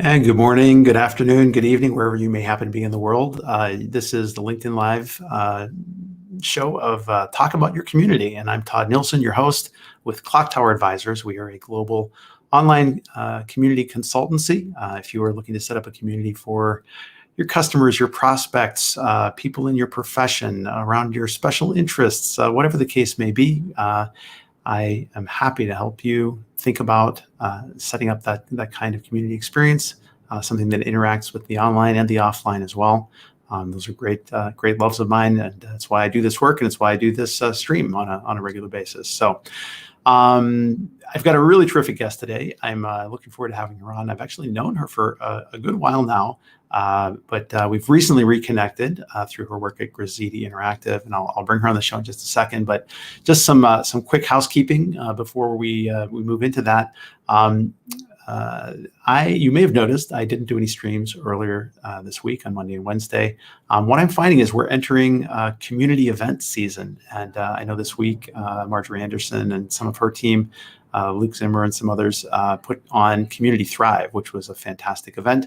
And good morning, good afternoon, good evening, wherever you may happen to be in the world. This is the LinkedIn Live show of Talk About Your Community. And I'm Todd Nielsen, your host with Clocktower Advisors. We are a global online community consultancy. If you are looking to set up a community for your customers, your prospects, people in your profession, around your special interests, whatever the case may be, I am happy to help you think about setting up that kind of community experience, something that interacts with the online and the offline as well. Those are great loves of mine, and that's why I do this work, and it's why I do this stream on a regular basis. So I've got a really terrific guest today. I'm looking forward to having her on. I've actually known her for a good while now, but we've recently reconnected through her work at Grazidi Interactive, and I'll bring her on the show in just a second. But just some quick housekeeping before we move into that. You may have noticed I didn't do any streams earlier this week on Monday and Wednesday. What I'm finding is we're entering community event season. And I know this week, Marjorie Anderson and some of her team, Luke Zimmer and some others, put on Community Thrive, which was a fantastic event.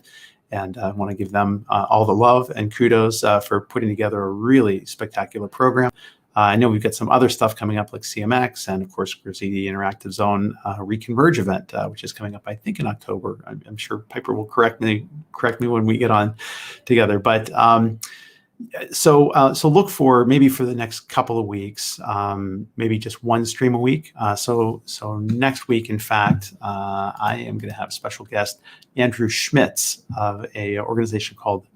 And I want to give them all the love and kudos for putting together a really spectacular program. I know we've got some other stuff coming up like CMX and, of course, Grazidi Interactive Zone Reconverge event, which is coming up, I think, in October. I'm sure Piper will correct me when we get on together. But so look for maybe for the next couple of weeks, maybe just one stream a week. So next week, in fact, I am going to have a special guest, Andrew Schmitz of a organization called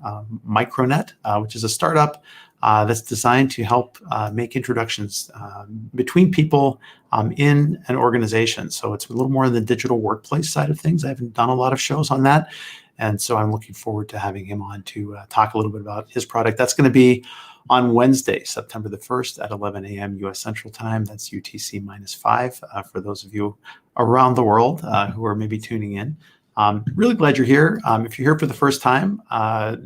Micronet, which is a startup that's designed to help make introductions between people in an organization. So it's a little more on the digital workplace side of things. I haven't done a lot of shows on that. And so I'm looking forward to having him on to talk a little bit about his product. That's going to be on Wednesday, September the 1st at 11 a.m. U.S. Central Time. That's UTC -5 for those of you around the world who are maybe tuning in. Really glad you're here. If you're here for the first time,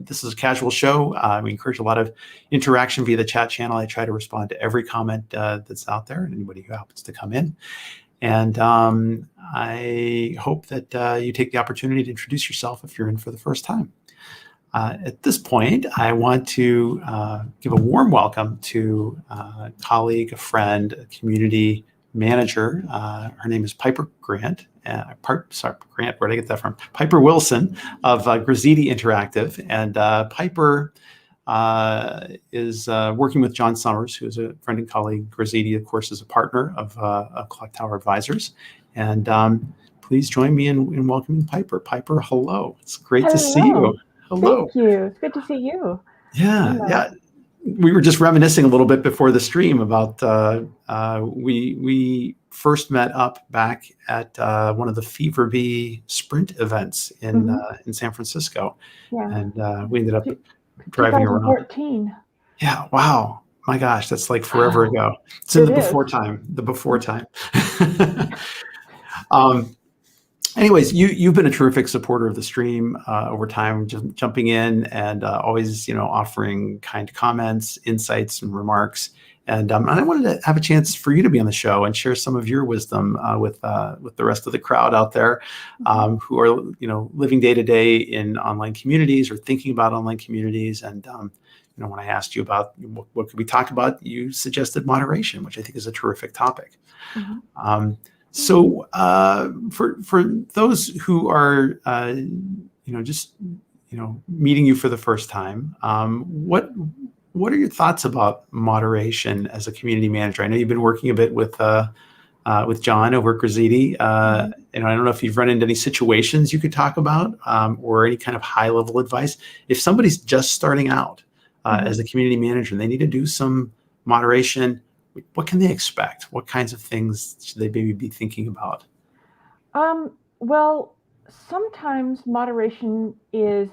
this is a casual show. We encourage a lot of interaction via the chat channel. I try to respond to every comment that's out there and anybody who happens to come in. And I hope that you take the opportunity to introduce yourself if you're in for the first time. At this point, I want to give a warm welcome to a colleague, a friend, a community manager. Her name is Piper Grant. Grant, where did I get that from? Piper Wilson of Grazidi Interactive. And Piper is working with John Summers, who is a friend and colleague. Grazidi, of course, is a partner of Clocktower Advisors. And please join me in welcoming Piper. Piper, hello. It's great to see you. Hello. Thank you. It's good to see you. Yeah. We were just reminiscing a little bit before the stream about we first met up back at one of the Fever Bee sprint events in San Francisco. Yeah. And we ended up driving around. 2014. Yeah. Wow. My gosh, that's like forever ago. It's in the before time. Anyways, you've been a terrific supporter of the stream over time, just jumping in and always, offering kind comments, insights, and remarks. And I wanted to have a chance for you to be on the show and share some of your wisdom with the rest of the crowd out there who are, living day to day in online communities or thinking about online communities. And when I asked you about what could we talk about, you suggested moderation, which I think is a terrific topic. So for those who are, meeting you for the first time, what are your thoughts about moderation as a community manager? I know you've been working a bit with John over at Grazidi. I don't know if you've run into any situations you could talk about or any kind of high level advice. If somebody's just starting out as a community manager and they need to do some moderation, what can they expect? What kinds of things should they maybe be thinking about? Well, sometimes moderation is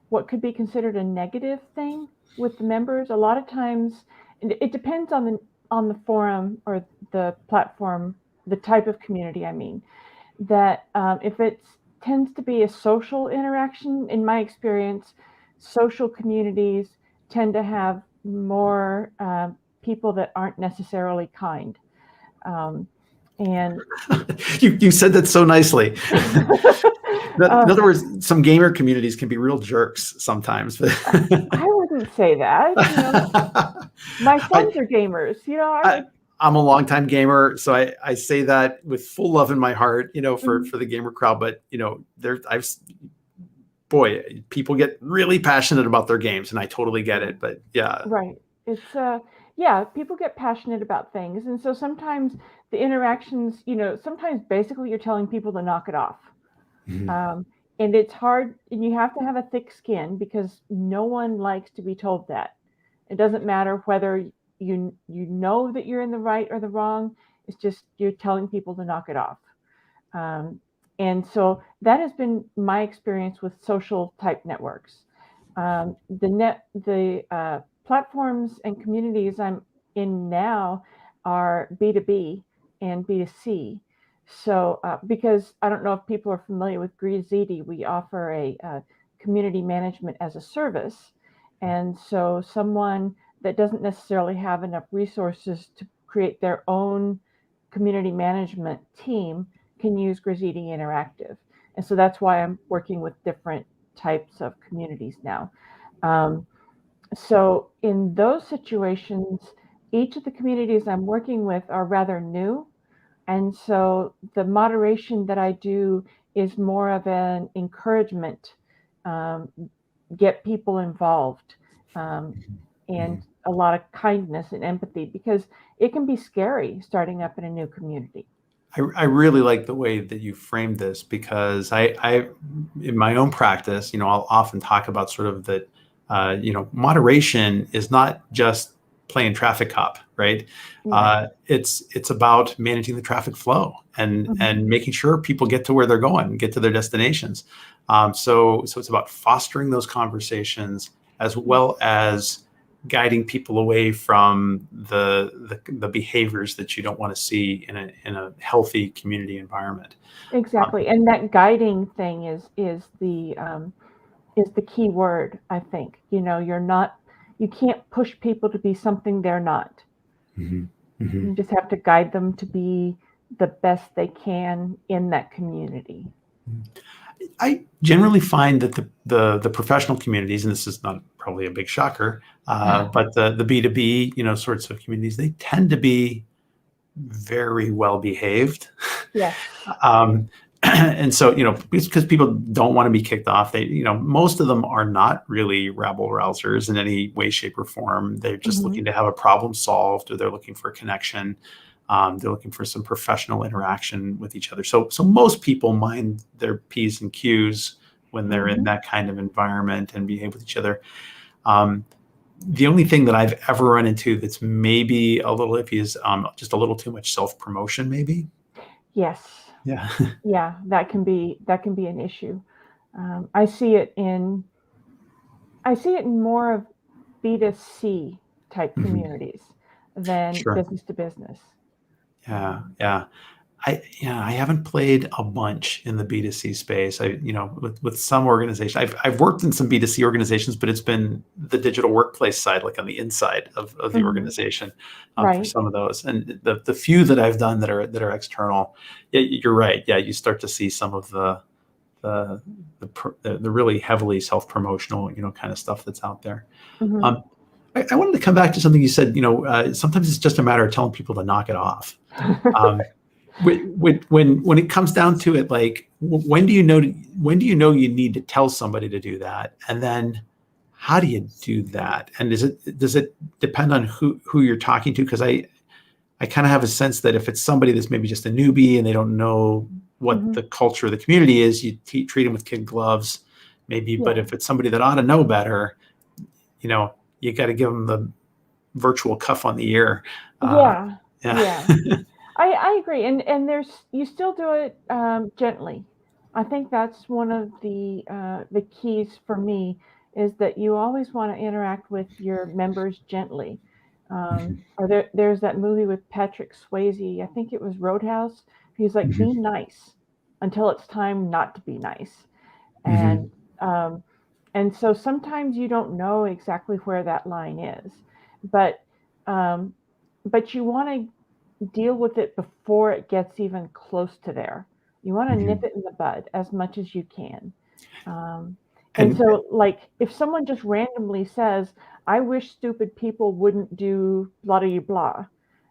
what could be considered a negative thing with the members. A lot of times, it depends on the forum or the platform, the type of community. I mean, that if it tends to be a social interaction, in my experience, social communities tend to have more people that aren't necessarily kind. And you said that so nicely. In Uh, other words, some gamer communities can be real jerks sometimes. I wouldn't say that. My I, sons are gamers. I I, would. I'm a longtime gamer, so I say that with full love in my heart, Mhm. for the gamer crowd. But boy, people get really passionate about their games, and I totally get it. But yeah. Right. It's yeah, people get passionate about things. And so sometimes the interactions, sometimes basically you're telling people to knock it off. Mhm. Um, and it's hard, and you have to have a thick skin because no one likes to be told that. It doesn't matter whether you know that you're in the right or the wrong. It's just you're telling people to knock it off. Um, and so that has been my experience with social type networks. The platforms and communities I'm in now are B2B and B2C. So, because I don't know if people are familiar with Grizidi, we offer a community management as a service. And so, someone that doesn't necessarily have enough resources to create their own community management team can use Grizidi Interactive. And so that's why I'm working with different types of communities now. Um, so in those situations, each of the communities I'm working with are rather new. And so the moderation that I do is more of an encouragement, um, get people involved, um, and Mhm. a lot of kindness and empathy because it can be scary starting up in a new community. I really like the way that you framed this because in my own practice, I'll often talk about sort of that, moderation is not just playing traffic cop, right? Right. It's about managing the traffic flow and Mhm. and making sure people get to where they're going, get to their destinations. So it's about fostering those conversations as Yes. well as guiding people away from the behaviors that you don't want to see in a healthy community environment. Um, Exactly, and that guiding thing is the key word, I think. You can't push people to be something they're not. mhm, mhm. You just have to guide them to be the best they can in that community. I generally find that the professional communities, and this is not probably a big shocker, but the B2B, sorts of communities, they tend to be very well behaved. Yes. Um, and so, because people don't want to be kicked off, most of them are not really rabble rousers in any way, shape, or form. They're just Mhm. looking to have a problem solved, or they're looking for a connection. They're looking for some professional interaction with each other. So most people mind their P's and Q's when they're in Mhm. that kind of environment and behave with each other. Um, the only thing that I've ever run into that's maybe a little iffy is just a little too much self promotion, maybe. Yes. Yeah. Yeah, that can be an issue. I see it in more of B2C type Mhm. communities than Sure. business to business. Yeah. Yeah. I haven't played a bunch in the B2C space. With some organization, I've worked in some B2C organizations, but it's been the digital workplace side, like on the inside of the Mhm. organization, for Right. some of those. And the few that I've done that are external, yeah, you're right. Yeah, you start to see some of the the really heavily self promotional, kind of stuff that's out there. Mhm. Um, I wanted to come back to something you said. Sometimes it's just a matter of telling people to knock it off. Um, when it comes down to it, like when do you know you need to tell somebody to do that, and then how do you do that? And does it depend on who you're talking to? Because I kind of have a sense that if it's somebody that's maybe just a newbie and they don't know what the Mhm. culture of the community is, you treat them with kid gloves, maybe. But Yeah. if it's somebody that ought to know better, you know, you got to give them the virtual cuff on the ear. Uh, Yeah. yeah. Yeah. I agree, and there's you still do it gently. I think that's one of the keys for me is that you always want to interact with your members gently. Or there's that movie with Patrick Swayze. I think it was Roadhouse. He's like, Mhm. be nice until it's time not to be nice, and Mhm. um, and so sometimes you don't know exactly where that line is, but um, but you want to deal with it before it gets even close to there. You want to Mhm. nip it in the bud as much as you can. Um, and And so, like, if someone just randomly says, I wish stupid people wouldn't do blah, blah, blah,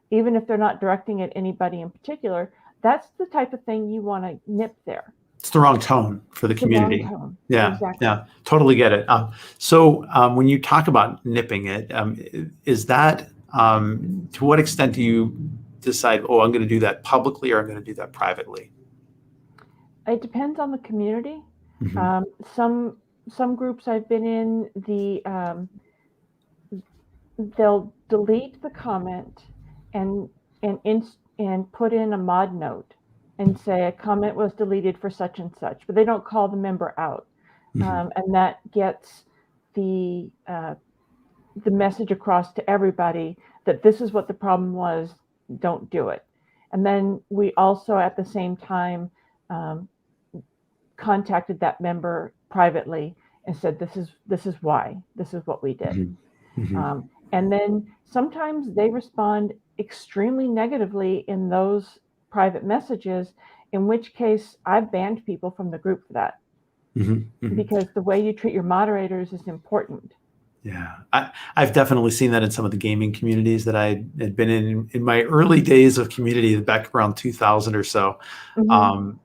even if they're not directing at anybody in particular, that's the type of thing you want to nip there. it's the wrong tone for the It's the wrong community. tone. Yeah, Exactly. yeah, totally get it. When you talk about nipping it, is that to what extent do you decide, oh, I'm going to do that publicly or I'm going to do that privately? It depends on the community. Hmm. Um, some some groups I've been in, they'll delete the comment and and put in a mod note and say a comment was deleted for such and such, but they don't call the member out, Hmm. and that gets the message across to everybody that this is what the problem was. Don't do it. And then we also, at the same time, um, contacted that member privately and said, this is why, this is what we did. Hmm. Hmm. And then sometimes they respond extremely negatively in those private messages, in which case I've banned people from the group for that, Hmm. Hmm. because the way you treat your moderators is important. Yeah, I've definitely seen that in some of the gaming communities that I had been in my early days of community back around 2000 or so. Mm-hmm. Um,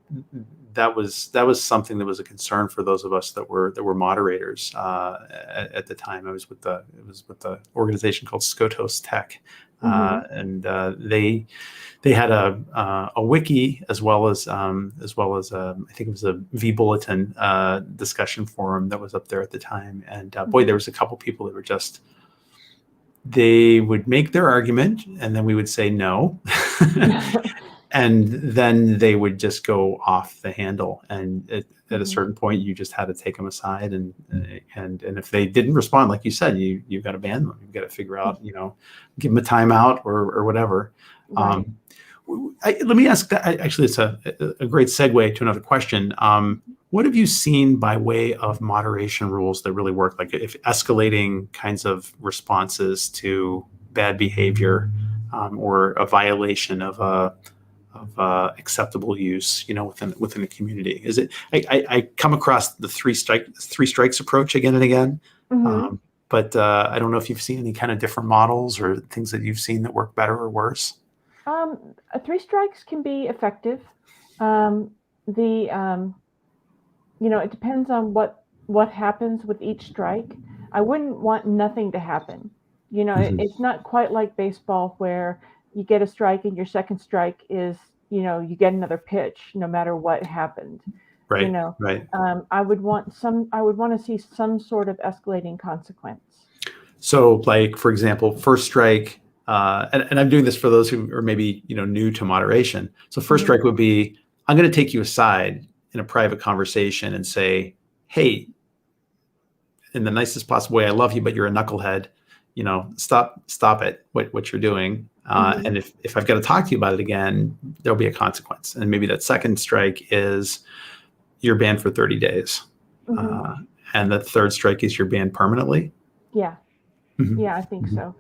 that was something that was a concern for those of us that were moderators at the time. It was with the organization called Skotos Tech, Mm-hmm. and they had a wiki as well as I think it was a vBulletin discussion forum that was up there at the time. And boy, Mm-hmm. there was a couple people that were just, they would make their argument and then we would say no. And then they would just go off the handle. And at a Mm-hmm. certain point, you just had to take them aside. And if they didn't respond, like you said, you've got to ban them. You've got to figure out, give them a timeout or whatever. Right. Um, Let me ask that. Actually, it's a great segue to another question. What have you seen by way of moderation rules that really work? Like if escalating kinds of responses to bad behavior, or a violation of acceptable use, within a community. Is it? I come across the three strikes approach again and again, Mm-hmm. um, but I don't know if you've seen any kind of different models or things that you've seen that work better or worse. Three strikes can be effective. The It depends on what happens with each strike. I wouldn't want nothing to happen. Hmm. It's not quite like baseball where you get a strike and your second strike is, you get another pitch no matter what happened. You Right, know, right. I would want to see some sort of escalating consequence. So, like for example, first strike, and I'm doing this for those who are maybe new to moderation. So, first Hmm. strike would be, I'm going to take you aside in a private conversation and say, "Hey, in the nicest possible way, I love you, but you're a knucklehead. Stop it. What you're doing. Hmm. And if I've got to talk to you about it again, there'll be a consequence. And maybe that second strike is you're banned for 30 days, Hmm. uh, and the third strike is you're banned permanently." Yeah, Mhm. yeah, I think Mhm. so.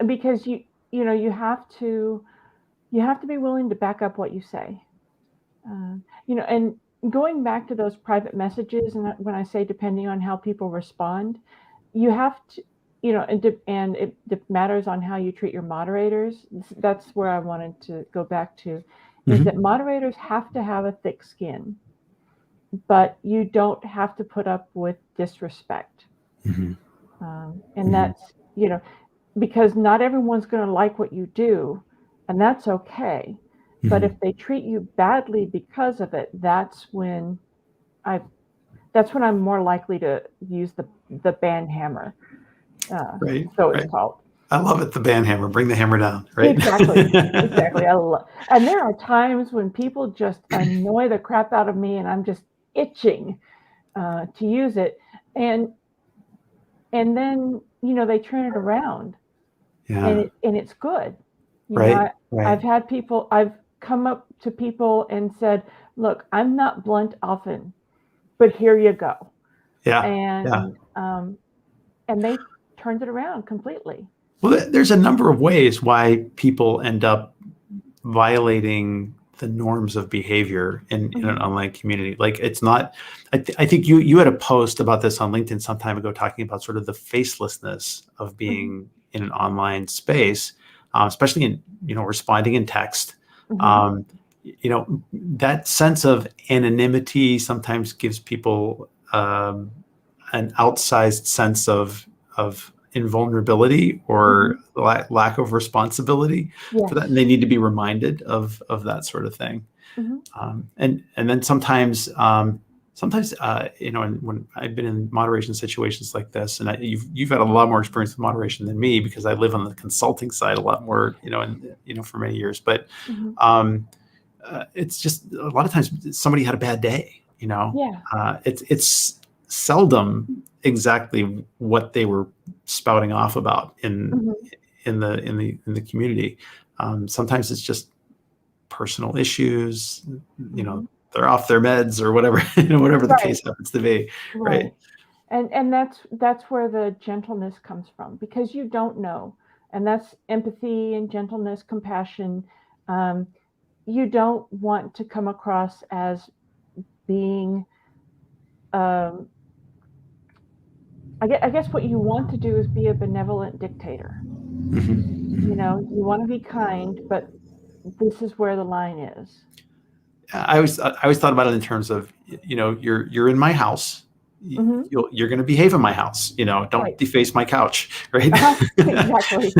Because you have to be willing to back up what you say. And going back to those private messages, and when I say depending on how people respond, you have to, and it matters on how you treat your moderators. That's where I wanted to go back to, is that Mhm. moderators have to have a thick skin, but you don't have to put up with disrespect. Mhm. And Mhm. that's, because not everyone's going to like what you do, and that's okay. But if Mhm. they treat you badly because of it, I that's when I'm more likely to use the ban hammer. Right, So it's right. called. I love it. The band hammer. Bring the hammer down. Right. Exactly. Exactly. And there are times when people just annoy the crap out of me, and I'm just itching to use it, and then they turn it around, Yeah. and it's good. Right. I've Right. had people, I've come up to people and said, "Look, I'm not blunt often, but here you go," Yeah. Yeah. and they turned it around completely. Well, there's a number of ways why people end up violating the norms of behavior in an Mhm. online community. Like it's not, I think you had a post about this on LinkedIn some time ago, talking about sort of the facelessness of Mhm. being in an online space, especially in, responding in text. Mhm. Um, that sense of anonymity sometimes gives people an outsized sense of invulnerability or Mhm. lack of responsibility for that, and Yes. they need to be reminded of that sort of thing. Mhm. And then sometimes and when I've been in moderation situations like this, and you've had a lot more experience with moderation than me because I live on the consulting side a lot more, and for many years. But Mhm. um, it's just a lot of times somebody had a bad day. Yeah. It's seldom exactly what they were spouting off about in Mhm. in the in the in the community. Sometimes it's just personal issues. Mhm. They're off their meds or whatever, whatever the Right. case happens to be. Right. Right. And that's where the gentleness comes from, because you don't know, and that's empathy and gentleness, compassion. Um, you don't want to come across as being, um, I guess what you want to do is be a benevolent dictator. You want to be kind, but this is where the line is. I always thought about it in terms of, you're in my house. Hmm. You're going to behave in my house. Don't Right. deface my couch. Right. Exactly.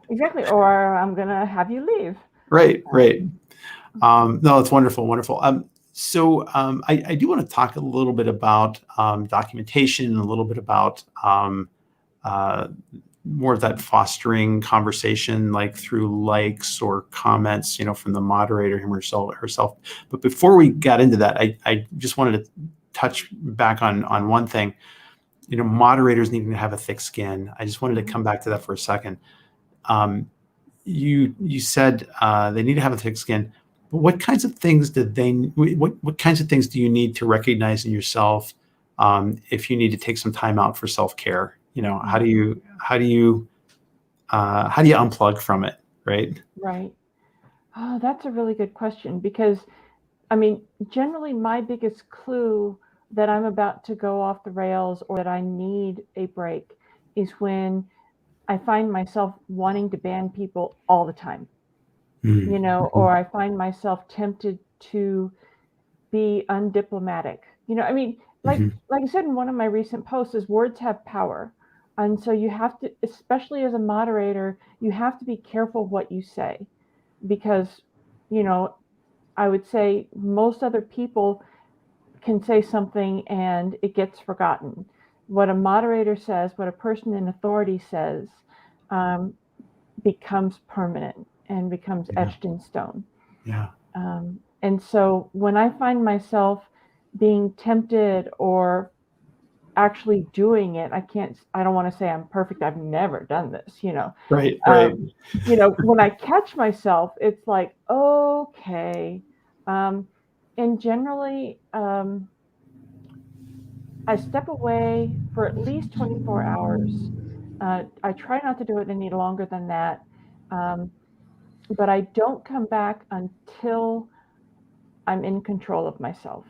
Exactly. Or I'm gonna have you leave. Right. Right. Um, No, it's wonderful, wonderful. So I do want to talk a little bit about documentation and a little bit about uh, more of that fostering conversation, like through likes or comments, from the moderator him herself. But before we got into that, I just wanted to touch back on one thing. Moderators needing to have a thick skin. I just wanted to mhm. come back to that for a second. Um, you said they need to have a thick skin. But what kinds of things what kinds of things do you need to recognize in yourself if you need to take some time out for self-care? How do Mhm. you unplug from it, right? Right. Oh, that's a really good question, because I mean, generally my biggest clue that I'm about to go off the rails or that I need a break is when I find myself wanting to ban people all the time, Mm-hmm. or I find myself tempted to be undiplomatic. I mean, Mm-hmm. like I said in one of my recent posts, is words have power. And so you have to, especially as a moderator, you have to be careful what you say, because, you know, I would say most other people can say something and it gets forgotten. What a moderator says, what a person in authority says, um, becomes permanent and becomes Yeah. etched in stone. Yeah. And so when I find myself being tempted or actually doing it, I don't want to say I'm perfect. I've never done this. Right. Right. Um, when I catch myself, it's like, okay. Um, and generally, I step away for at least 24 hours. I try not to do it any longer than that. Um, but I don't come back until I'm in control of myself.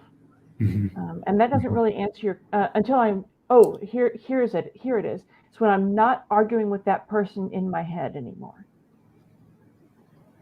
Mm-hmm. And that doesn't Mm-hmm. really answer your until I'm oh here it is. It's when I'm not arguing with that person in my head anymore.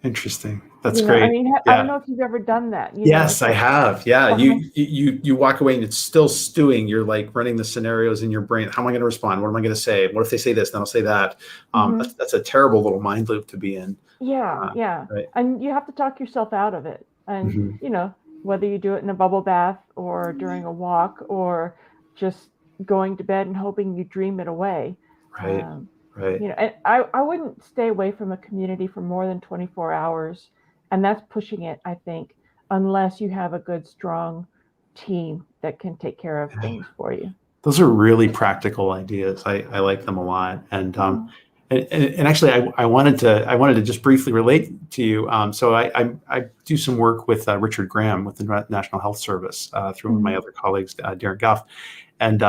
Interesting. That's I great. mean, I don't Yeah. know if you've ever done that. Yes, It's I like, have. Yeah, uh-huh, you walk away and it's still stewing. You're like running the scenarios in your brain. How am I going to respond? What am I going to say? What if they say this? Then I'll say that. hmm That's a terrible little mind loop to be in. yeah, yeah, Right. and you have to talk yourself out of it. And Hmm. whether you do it in a bubble bath or during a walk or just going to bed and hoping you dream it away. Right. Um, Right. and I wouldn't stay away from a community for more than 24 hours. And that's pushing it, I think, unless you have a good, strong team that can take care of things for you. Those are really practical ideas. I like them a lot. Yeah. And actually, I wanted to just briefly relate to you. So I do some work with Richard Graham with the National Health Service through one of my Hmm. other colleagues, Darren Goff. And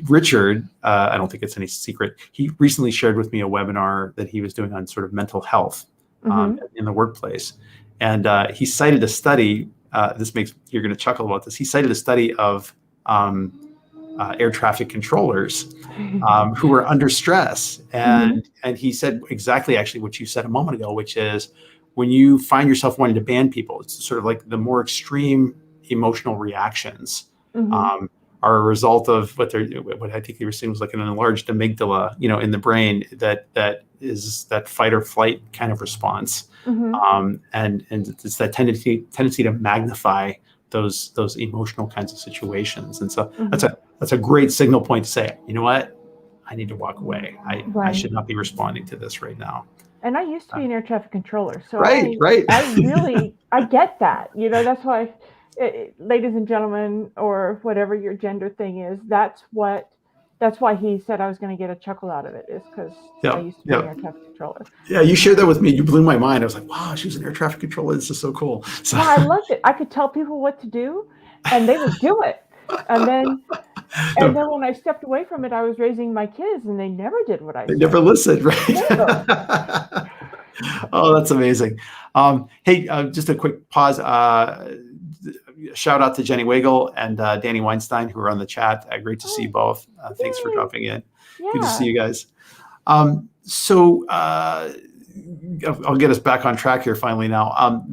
Richard, I don't think it's any secret, he recently shared with me a webinar that he was doing on sort of mental health Hmm. in the workplace. And he cited a study. You're going to chuckle about this. He cited a study of air traffic controllers who were under stress, and he said exactly actually what you said a moment ago, which is when you find yourself wanting to ban people, it's sort of like the more extreme emotional reactions are a result of what I think they were saying was like an enlarged amygdala, in the brain that is that fight or flight kind of response, and it's that tendency to magnify those emotional kinds of situations, and so that's a great signal point to say, you know what, I need to walk away. I Right. should not be responding to this right now. And I used to be an air traffic controller, so Right. I get that. That's why, ladies and gentlemen, or whatever your gender thing is, that's why he said I was going to get a chuckle out of it, is because I used to be an air traffic controller. Yeah, you shared that with me. You blew my mind. I was like, wow, she was an air traffic controller. This is so cool. So. Well, I loved it. I could tell people what to do, and they would do it. And then when I stepped away from it, I was raising my kids, and they never did what I said. They never listened, right? Never. Oh, that's amazing. Hey, just a quick pause. Shout out to Jenny Wagle and Danny Weinstein, who are on the chat. Great to see you both. Thanks for dropping in. Yeah. Good to see you guys. So I'll get us back on track here finally now.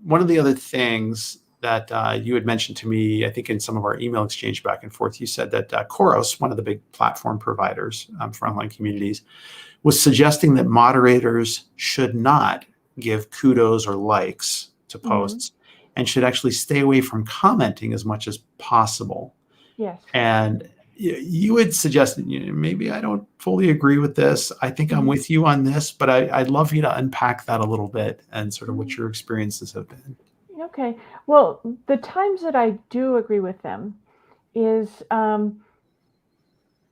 One of the other things that you had mentioned to me, I think in some of our email exchange back and forth, you said that Khoros, one of the big platform providers for online communities, was suggesting that moderators should not give kudos or likes to posts and should actually stay away from commenting as much as possible. Yes. And you had suggested, maybe I don't fully agree with this. I think I'm with you on this, but I'd love you to unpack that a little bit and sort of what your experiences have been. Okay. Well, the times that I do agree with them is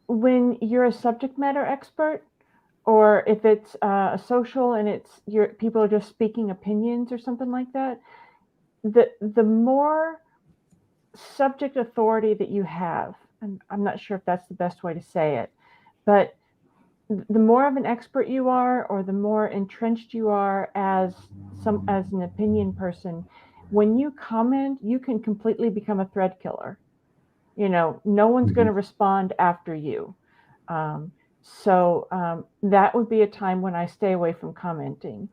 when you're a subject matter expert, or if it's a social and people are just speaking opinions or something like that. The more subject authority that you have, and I'm not sure if that's the best way to say it, but the more of an expert you are, or the more entrenched you are as an opinion person, when you comment, you can completely become a thread killer. No one's going to respond after you. So that would be a time when I stay away from commenting.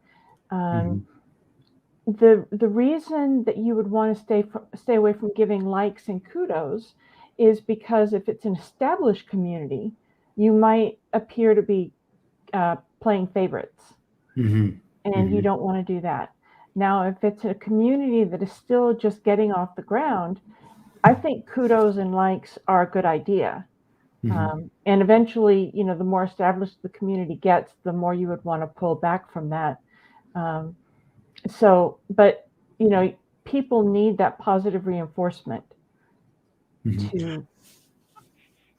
The reason that you would want to stay away from giving likes and kudos is because if it's an established community, you might appear to be playing favorites, and you don't want to do that. Now, if it's a community that is still just getting off the ground, I think kudos and likes are a good idea. And eventually, the more established the community gets, the more you would want to pull back from that. But people need that positive reinforcement to.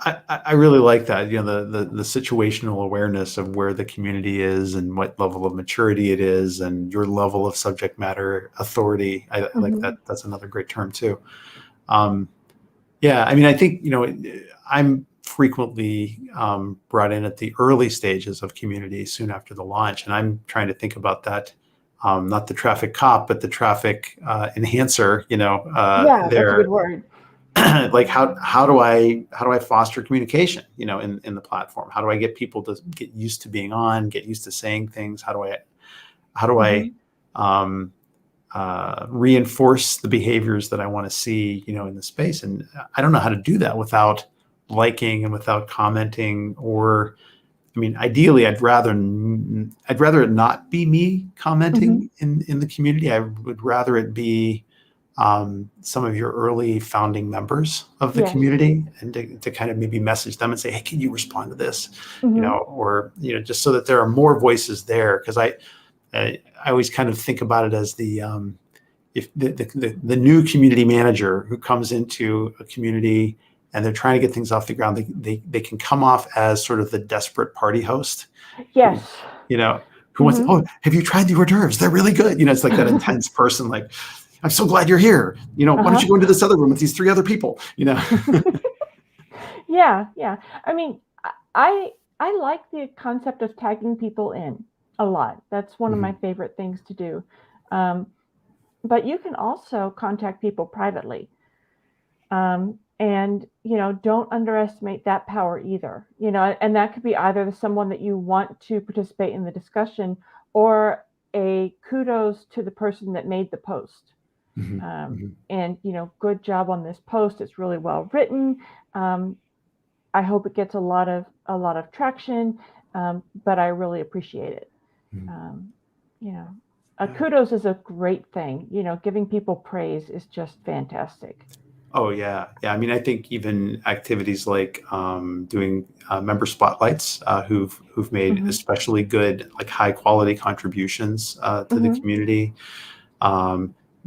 I really like that, the situational awareness of where the community is and what level of maturity it is and your level of subject matter authority. I like that. That's another great term too. Yeah, I mean, I think, I'm frequently brought in at the early stages of community soon after the launch. And I'm trying to think about that, not the traffic cop, but the traffic enhancer, That's a good word. Like how do I foster communication, in the platform? How do I get people to get used to being on, get used to saying things? How do I reinforce the behaviors that I want to see, in the space? And I don't know how to do that without liking and without commenting. Or, I mean, ideally, I'd rather it not be me commenting in the community. I would rather it be some of your early founding members of the community, and to kind of maybe message them and say, hey, can you respond to this? Or just so that there are more voices there. Because I always kind of think about it as if the new community manager who comes into a community and they're trying to get things off the ground, they can come off as sort of the desperate party host. Yes. Who wants, oh, have you tried the hors d'oeuvres? They're really good. It's like that intense person, like, I'm so glad you're here. Why don't you go into this other room with these 3 other people? Yeah. I mean, I like the concept of tagging people in a lot. That's one of my favorite things to do. But you can also contact people privately. And, don't underestimate that power either, and that could be either someone that you want to participate in the discussion or a kudos to the person that made the post. And, good job on this post. It's really well written. I hope it gets a lot of traction, but I really appreciate it. Kudos is a great thing. Giving people praise is just fantastic. Oh yeah. I mean, I think even activities like doing member spotlights who've made especially good, like high quality contributions to the community.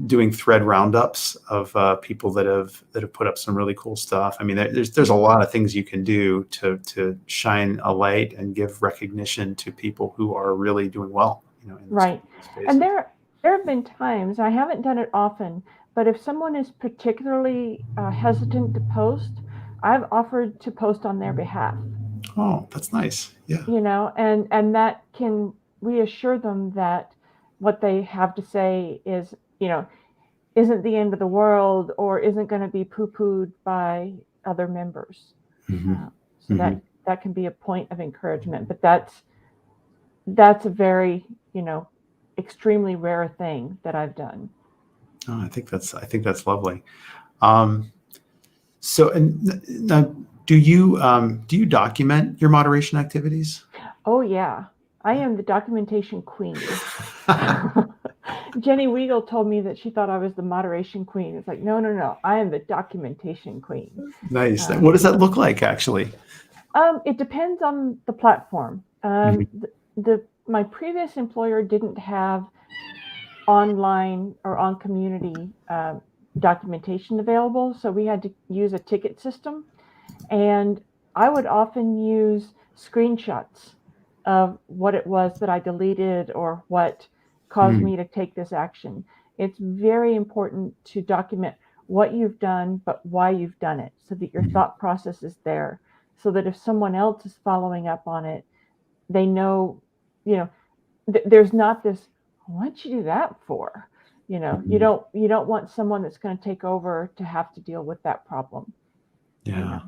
Doing thread roundups of people that have put up some really cool stuff. I mean, there's a lot of things you can do to shine a light and give recognition to people who are really doing well. In right. And there have been times, I haven't done it often, but if someone is particularly hesitant to post, I've offered to post on their behalf. Oh, that's nice. Yeah. And that can reassure them that what they have to say is, isn't the end of the world or isn't going to be poo-pooed by other members. So that can be a point of encouragement, but that's a very, extremely rare thing that I've done. Oh, I think that's lovely. So, and now, do you document your moderation activities? Oh yeah, I am the documentation queen. Jenny Weigel told me that she thought I was the moderation queen. It's like, no, I am the documentation queen. Nice. What does that look like, actually? It depends on the platform. My previous employer didn't have online or on community documentation available, so we had to use a ticket system, and I would often use screenshots of what it was that I deleted or what caused me to take this action. It's very important to document what you've done, but why you've done it, so that your thought process is there, so that if someone else is following up on it, they know, there's not this, what'd you do that for? You don't want someone that's going to take over to have to deal with that problem. Yeah.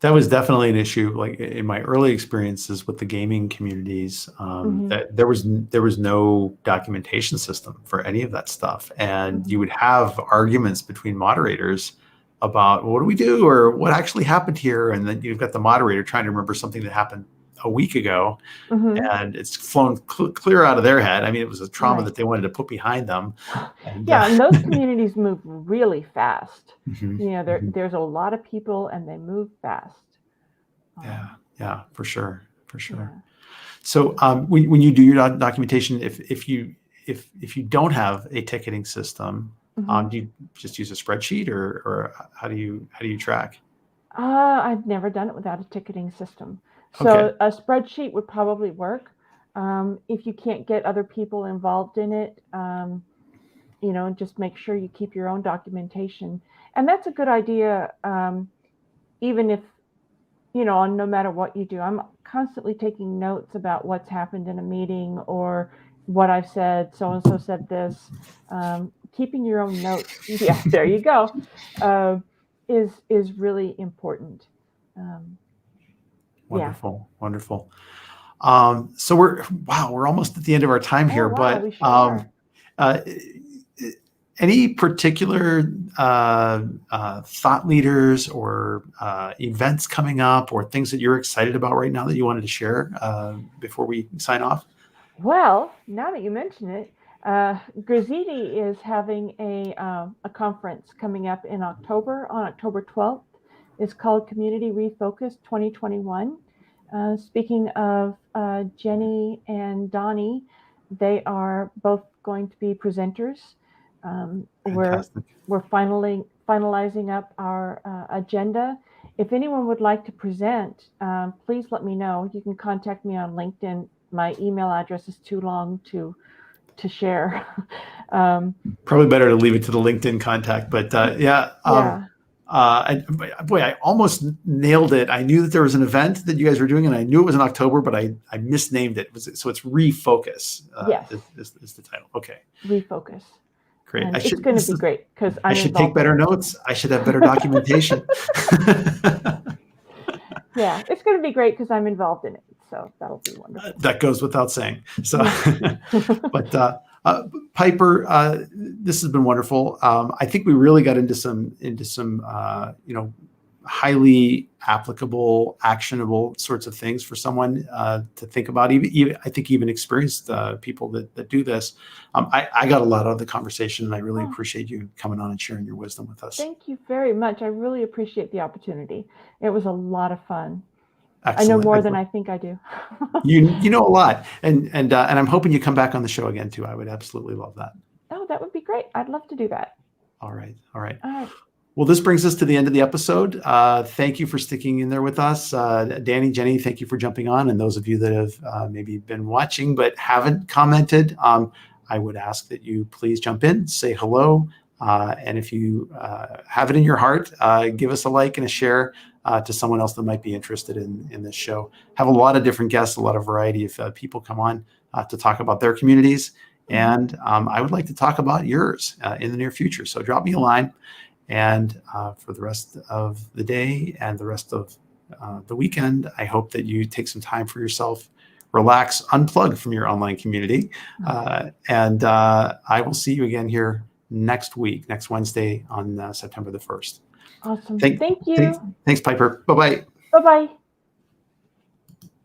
That was definitely an issue. Like in my early experiences with the gaming communities, that there was no documentation system for any of that stuff, and you would have arguments between moderators about, well, what do we do, or what actually happened here, and then you've got the moderator trying to remember something that happened a week ago, and it's flown clear out of their head. I mean, it was a trauma that they wanted to put behind them. And, and those communities move really fast. There's a lot of people, and they move fast. Yeah, for sure. Yeah. So when you do your documentation, if you don't have a ticketing system, do you just use a spreadsheet, or how do you track? I've never done it without a ticketing system. So a spreadsheet would probably work. If you can't get other people involved in it, just make sure you keep your own documentation. And that's a good idea, even if, no matter what you do. I'm constantly taking notes about what's happened in a meeting or what I've said. So-and-so said this. Keeping your own notes, there you go, is really important. Wonderful. So we're almost at the end of our time here, but we sure are. Any particular thought leaders or events coming up or things that you're excited about right now that you wanted to share before we sign off? Well, now that you mention it, Graziti is having a conference coming up in October, on October 12th. It's called Community Refocus 2021. Speaking of Jenny and Donnie, they are both going to be presenters. We're finalizing up our agenda. If anyone would like to present, please let me know. You can contact me on LinkedIn. My email address is too long to share. Probably better to leave it to the LinkedIn contact, but Boy, I almost nailed it. I knew that there was an event that you guys were doing, and I knew it was in October, but I misnamed it. So it's Refocus Yes. is the title. Okay, Refocus. great. And it's going to be great because I should take better notes. I should have better documentation. Yeah, it's going to be great because I'm involved in it. So that'll be wonderful. That goes without saying. So, but Piper, this has been wonderful. I think we really got into some highly applicable, actionable sorts of things for someone to think about. Even I think even experienced people that do this. I got a lot out of the conversation, and I really appreciate you coming on and sharing your wisdom with us. Thank you very much. I really appreciate the opportunity. It was a lot of fun. Excellent. I know more than I think I do. You know a lot, and I'm hoping you come back on the show again too. I would absolutely love that. Oh, that would be great. I'd love to do that. All right. Well, this brings us to the end of the episode. Thank you for sticking in there with us. Danny, Jenny, thank you for jumping on. And those of you that have maybe been watching but haven't commented, I would ask that you please jump in, say hello. And if you have it in your heart, give us a like and a share to someone else that might be interested in this show. Have a lot of different guests, a lot of variety of people come on to talk about their communities. And I would like to talk about yours in the near future. So drop me a line. And for the rest of the day and the rest of the weekend, I hope that you take some time for yourself, relax, unplug from your online community. And I will see you again here next Wednesday on September the 1st. Awesome. Thank you. Thanks, Piper. Bye-bye. Bye-bye.